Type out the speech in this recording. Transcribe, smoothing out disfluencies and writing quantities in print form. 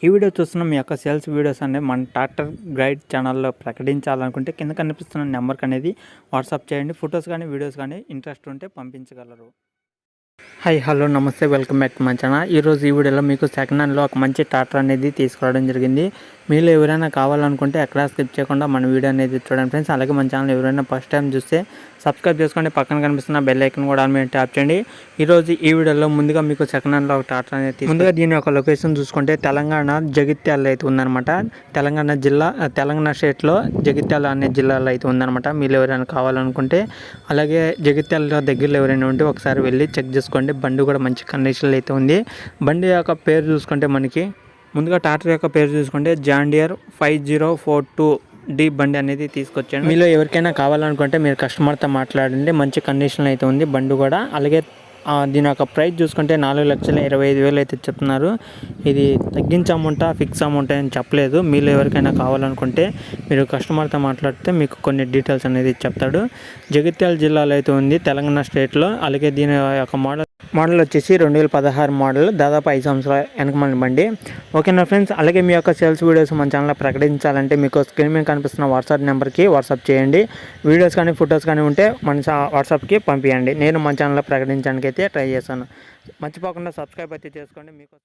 ఈ వీడియో చూస్తున్న మీ యొక్క సేల్స్ వీడియోస్ అనేవి మన ట్రాక్టర్ గైడ్ ఛానల్లో ప్రకటించాలనుకుంటే కింద కనిపిస్తున్న నెంబర్కి అనేది వాట్సాప్ చేయండి. ఫొటోస్ కానీ వీడియోస్ కానీ ఇంట్రెస్ట్ ఉంటే పంపించగలరు. హాయ్ హలో నమస్తే, welcome back to my channel. ఈరోజు ఈ వీడియోలో మీకు సెకండ్ హ్యాండ్లో ఒక మంచి ట్రాక్టర్ అనేది తీసుకురావడం జరిగింది. మీలో ఎవరైనా కావాలనుకుంటే ఎక్కడా స్కిప్ చేయకుండా మన వీడియో అనేది చూడండి ఫ్రెండ్స్. అలాగే మన ఛానల్ ఎవరైనా ఫస్ట్ టైం చూస్తే సబ్స్క్రైబ్ చేసుకోండి, పక్కన కనిపిస్తున్న బెల్ ఐకన్ కూడా మీరు ట్యాప్ చేయండి. ఈరోజు ఈ వీడియోలో ముందుగా మీకు సెకండ్ హ్యాండ్లో ఒక ట్రాక్టర్ అనేది ముందుగా దీని యొక్క లొకేషన్ చూసుకుంటే తెలంగాణ జగిత్యాల అయితే ఉందన్నమాట. తెలంగాణ స్టేట్లో జగిత్యాల అనే జిల్లాలో అయితే ఉందన్నమాట. మీరు ఎవరైనా కావాలనుకుంటే అలాగే జగిత్యాల దగ్గరలో ఎవరైనా ఉంటే ఒకసారి వెళ్ళి చెక్ చేసుకోండి. బండి కూడా మంచి కండిషన్లో అయితే ఉంది. బండి యొక్క పేరు చూసుకుంటే మనకి ముందుగా ట్రాక్టర్ యొక్క పేరు చూసుకుంటే జాండియర్ 5042D బండి అనేది తీసుకొచ్చాను. మీలో ఎవరికైనా కావాలనుకుంటే మీరు కస్టమర్తో మాట్లాడండి. మంచి కండిషన్లో అయితే ఉంది బండి కూడా. అలాగే దీని యొక్క ప్రైస్ చూసుకుంటే 4,25,000 అయితే చెప్తున్నారు. ఇది తగ్గించే అమౌంటా ఫిక్స్ అమౌంట్ అని చెప్పలేదు. మీలో ఎవరికైనా కావాలనుకుంటే మీరు కస్టమర్తో మాట్లాడితే మీకు కొన్ని డీటెయిల్స్ అనేది చెప్తాడు. జగిత్యాల జిల్లాలో అయితే ఉంది, తెలంగాణ స్టేట్లో. అలాగే దీని యొక్క మోడల్ వచ్చేసి 2016 మోడల్, దాదాపు 5 సంవత్సరాల వెనకమైన బండి. ఓకేనా ఫ్రెండ్స్. అలాగే మీ యొక్క సేల్స్ వీడియోస్ మన ఛానల్లో ప్రకటించాలంటే మీకు స్క్రీన్ మీద కనిపిస్తున్న వాట్సాప్ నెంబర్కి వాట్సాప్ చేయండి. వీడియోస్ కానీ ఫొటోస్ కానీ ఉంటే మన వాట్సాప్కి పంపించండి. నేను మన ఛానల్లో ప్రకటించడానికి అయితే ట్రై చేస్తాను. మర్చిపోకుండా సబ్స్క్రైబ్ అయితే చేసుకోండి. మీకు